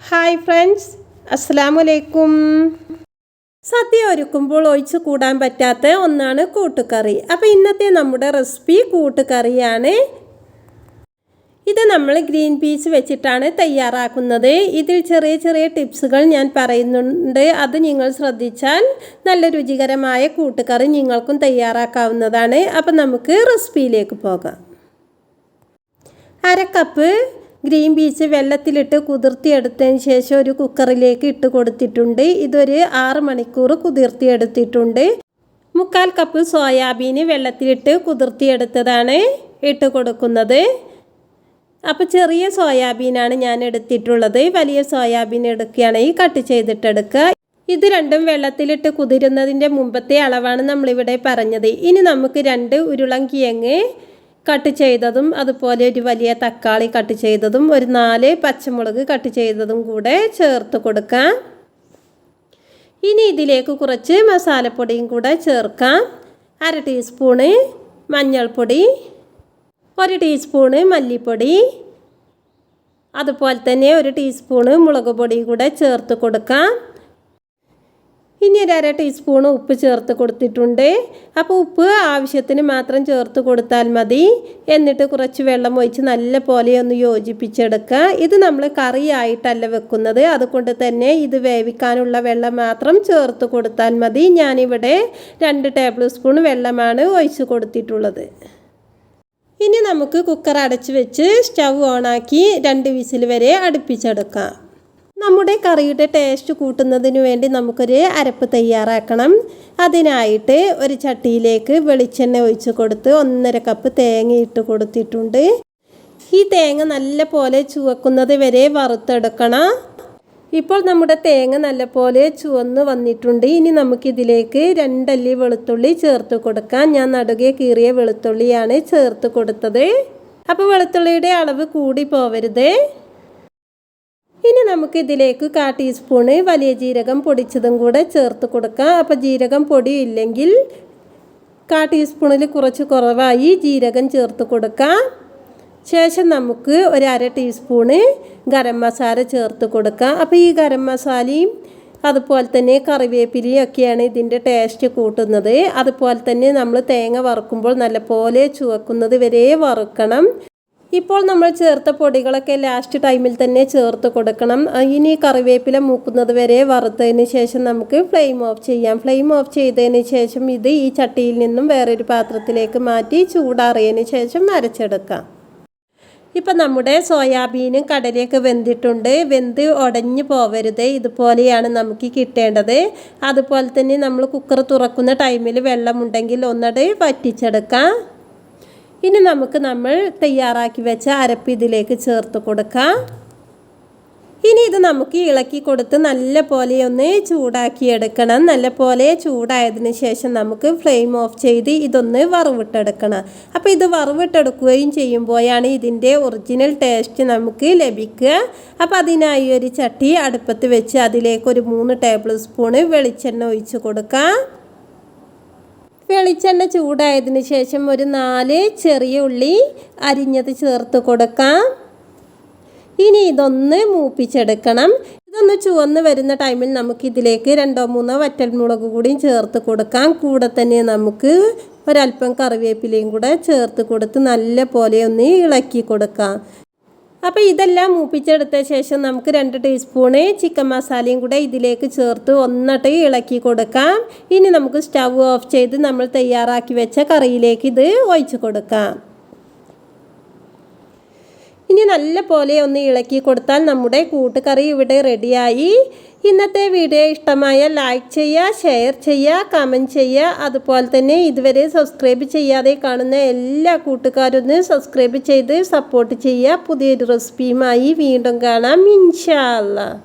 Hi friends, അസ്സലാമു അലൈക്കും. സദ്യ ഒരുക്കുമ്പോൾ ഒഴിച്ച് കൂടാൻ പറ്റാത്ത ഒന്നാണ് കൂട്ടുകറി. അപ്പോൾ ഇന്നത്തെ നമ്മുടെ റെസിപ്പി കൂട്ടുകറിയാണ്. ഇത് നമ്മൾ ഗ്രീൻ പീസ് വെച്ചിട്ടാണ് തയ്യാറാക്കുന്നത്. ഇതിൽ ചെറിയ ചെറിയ ടിപ്സുകൾ ഞാൻ പറയുന്നുണ്ട്. അത് നിങ്ങൾ ശ്രദ്ധിച്ചാൽ നല്ല രുചികരമായ കൂട്ടുകറി നിങ്ങൾക്കും തയ്യാറാക്കാവുന്നതാണ്. അപ്പോൾ നമുക്ക് റെസിപ്പിയിലേക്ക് പോകാം. 1/2 കപ്പ് ഗ്രീൻ പീസ് വെള്ളത്തിലിട്ട് കുതിർത്തിയെടുത്തതിന് ശേഷം ഒരു കുക്കറിലേക്ക് ഇട്ട് കൊടുത്തിട്ടുണ്ട്. ഇതൊരു 6 മണിക്കൂർ കുതിർത്തിയെടുത്തിട്ടുണ്ട്. 1/4 കപ്പ് സോയാബീൻ വെള്ളത്തിലിട്ട് കുതിർത്തിയെടുത്തതാണ് ഇട്ട് കൊടുക്കുന്നത്. അപ്പോൾ ചെറിയ സോയാബീനാണ് ഞാൻ എടുത്തിട്ടുള്ളത്. വലിയ സോയാബീൻ എടുക്കുകയാണെങ്കിൽ കട്ട് ചെയ്തിട്ടെടുക്കുക. ഇത് രണ്ടും വെള്ളത്തിലിട്ട് കുതിരുന്നതിൻ്റെ മുമ്പത്തെ അളവാണ് നമ്മളിവിടെ പറഞ്ഞത്. ഇനി നമുക്ക് 2 ഉരുളൻകിഴങ്ങ് കട്ട് ചെയ്തതും അതുപോലെ ഒരു വലിയ തക്കാളി കട്ട് ചെയ്തതും ഒരു 4 പച്ചമുളക് കട്ട് ചെയ്തതും കൂടെ ചേർത്ത് കൊടുക്കാം. ഇനി ഇതിലേക്ക് കുറച്ച് മസാലപ്പൊടിയും കൂടെ ചേർക്കാം. 1/2 ടീസ്പൂണ് മഞ്ഞൾപ്പൊടി, 1 ടീസ്പൂണ് മല്ലിപ്പൊടി, അതുപോലെ തന്നെ 1 ടീസ്പൂണ് മുളക് പൊടി കൂടെ ചേർത്ത് കൊടുക്കാം. ഇനി 1/2 ടീസ്പൂണ് ഉപ്പ് ചേർത്ത് കൊടുത്തിട്ടുണ്ട്. അപ്പോൾ ഉപ്പ് ആവശ്യത്തിന് മാത്രം ചേർത്ത് കൊടുത്താൽ മതി. എന്നിട്ട് കുറച്ച് വെള്ളം ഒഴിച്ച് നല്ല പോലെ ഒന്ന് യോജിപ്പിച്ചെടുക്കുക. ഇത് നമ്മൾ കറിയായിട്ടല്ല വെക്കുന്നത്, അതുകൊണ്ട് തന്നെ ഇത് വേവിക്കാനുള്ള വെള്ളം മാത്രം ചേർത്ത് കൊടുത്താൽ മതി. ഞാനിവിടെ 2 ടേബിൾ സ്പൂൺ വെള്ളമാണ് ഒഴിച്ച് കൊടുത്തിട്ടുള്ളത്. ഇനി നമുക്ക് കുക്കർ അടച്ച് വെച്ച് സ്റ്റൗ ഓണാക്കി 2 വിസിൽ വരെ അടുപ്പിച്ചെടുക്കാം. നമ്മുടെ കറിയുടെ ടേസ്റ്റ് കൂട്ടുന്നതിന് വേണ്ടി നമുക്കൊരു അരപ്പ് തയ്യാറാക്കണം. അതിനായിട്ട് ഒരു ചട്ടിയിലേക്ക് വെളിച്ചെണ്ണ ഒഴിച്ച് കൊടുത്ത് 1/2 കപ്പ് തേങ്ങ ഇട്ട് കൊടുത്തിട്ടുണ്ട്. ഈ തേങ്ങ നല്ല പോലെ ചുവക്കുന്നത് വരെ വറുത്തെടുക്കണം. ഇപ്പോൾ നമ്മുടെ തേങ്ങ നല്ല പോലെ ചുവന്ന് വന്നിട്ടുണ്ട്. ഇനി നമുക്കിതിലേക്ക് 2 അല്ലി വെളുത്തുള്ളി ചേർത്ത് കൊടുക്കാം. ഞാൻ നടുകെ കീറിയ വെളുത്തുള്ളിയാണ് ചേർത്ത് കൊടുത്തത്. അപ്പോൾ വെളുത്തുള്ളിയുടെ അളവ് കൂടി പോവരുത്. ഇനി നമുക്ക് ഇതിലേക്ക് 1/4 ടീസ്പൂണ് വലിയ ജീരകം പൊടിച്ചതും കൂടെ ചേർത്ത് കൊടുക്കാം. അപ്പോൾ ജീരകം പൊടി ഇല്ലെങ്കിൽ 1/4 ടീസ്പൂണിൽ കുറച്ച് കുറവായി ജീരകം ചേർത്ത് കൊടുക്കാം. ശേഷം നമുക്ക് 1/2 ടീസ്പൂണ് ഗരം മസാല ചേർത്ത് കൊടുക്കാം. അപ്പോൾ ഈ ഗരം മസാലയും അതുപോലെ തന്നെ കറിവേപ്പിലയും ഒക്കെയാണ് ഇതിൻ്റെ ടേസ്റ്റ് കൂട്ടുന്നത്. അതുപോലെ തന്നെ നമ്മൾ തേങ്ങ വറുക്കുമ്പോൾ നല്ല പോലെ ചുവക്കുന്നത് വരെ വറുക്കണം. ഇപ്പോൾ നമ്മൾ ചേർത്ത പൊടികളൊക്കെ ലാസ്റ്റ് ടൈമിൽ തന്നെ ചേർത്ത് കൊടുക്കണം. ഇനി കറിവേപ്പില മൂക്കുന്നത് വരെ വറുത്തതിന് ശേഷം നമുക്ക് ഫ്ലെയിം ഓഫ് ചെയ്യാം. ഫ്ലെയിം ഓഫ് ചെയ്തതിന് ശേഷം ഇത് ഈ ചട്ടിയിൽ നിന്നും വേറൊരു പാത്രത്തിലേക്ക് മാറ്റി ചൂടാറിയതിന് ശേഷം അരച്ചെടുക്കാം. ഇപ്പം നമ്മുടെ സോയാബീനും കടലയൊക്കെ വെന്തിട്ടുണ്ട്. വെന്ത് ഉടഞ്ഞു പോവരുത്, ഇതുപോലെയാണ് നമുക്ക് കിട്ടേണ്ടത്. അതുപോലെ തന്നെ നമ്മൾ കുക്കർ തുറക്കുന്ന ടൈമിൽ വെള്ളമുണ്ടെങ്കിൽ ഒന്നട് വറ്റിച്ചെടുക്കാം. ഇനി നമുക്ക് നമ്മൾ തയ്യാറാക്കി വെച്ച അരപ്പ് ഇതിലേക്ക് ചേർത്ത് കൊടുക്കാം. ഇനി ഇത് നമുക്ക് ഇളക്കി കൊടുത്ത് നല്ല പോലെ ഒന്ന് ചൂടാക്കിയെടുക്കണം. നല്ല പോലെ ചൂടായതിന് ശേഷം നമുക്ക് ഫ്ലെയിം ഓഫ് ചെയ്ത് ഇതൊന്ന് വറവിട്ടെടുക്കണം. അപ്പോൾ ഇത് വറവിട്ടെടുക്കുകയും ചെയ്യുമ്പോഴാണ് ഇതിൻ്റെ ഒറിജിനൽ ടേസ്റ്റ് നമുക്ക് ലഭിക്കുക. അപ്പോൾ അതിനായി ഒരു ചട്ടി അടുപ്പത്ത് വെച്ച് അതിലേക്ക് ഒരു 3 ടേബിൾ സ്പൂണ് വെളിച്ചെണ്ണ ഒഴിച്ച് കൊടുക്കാം. വെളിച്ചെണ്ണ ചൂടായതിന് ശേഷം ഒരു 4 ചെറിയ ഉള്ളി അരിഞ്ഞത് ചേർത്ത് കൊടുക്കാം. ഇനി ഇതൊന്ന് മൂപ്പിച്ചെടുക്കണം. ഇതൊന്ന് ചുവന്ന് വരുന്ന ടൈമിൽ നമുക്കിതിലേക്ക് 2-3 വറ്റൽമുളക് കൂടിയും ചേർത്ത് കൊടുക്കാം. കൂടെ തന്നെ നമുക്ക് ഒരല്പം കറിവേപ്പിലയും കൂടെ ചേർത്ത് കൊടുത്ത് നല്ല പോലെ ഒന്ന് ഇളക്കി കൊടുക്കാം. അപ്പോൾ ഇതെല്ലാം മൂപ്പിച്ചെടുത്ത ശേഷം നമുക്ക് 2 ടീസ്പൂണ് ചിക്കൻ മസാലയും കൂടെ ഇതിലേക്ക് ചേർത്ത് ഒന്നിട്ട് ഇളക്കി കൊടുക്കാം. ഇനി നമുക്ക് സ്റ്റൗ ഓഫ് ചെയ്ത് നമ്മൾ തയ്യാറാക്കി വെച്ച കറിയിലേക്ക് ഇത് ഒഴിച്ച് കൊടുക്കാം. ഇനി നല്ല പോലെ ഒന്ന് ഇളക്കി കൊടുത്താൽ നമ്മുടെ കൂട്ടുകറി ഇവിടെ റെഡിയായി. ഇന്നത്തെ വീഡിയോ ഇഷ്ടമായ ലൈക്ക് ചെയ്യുക, ഷെയർ ചെയ്യുക, കമൻറ്റ് ചെയ്യുക. അതുപോലെ തന്നെ ഇതുവരെ സബ്സ്ക്രൈബ് ചെയ്യാതെ കാണുന്ന എല്ലാ കൂട്ടുകാരും സബ്സ്ക്രൈബ് ചെയ്ത് സപ്പോർട്ട് ചെയ്യുക. പുതിയൊരു റെസിപ്പിയുമായി വീണ്ടും കാണാം ഇൻഷാ അല്ലാഹ്.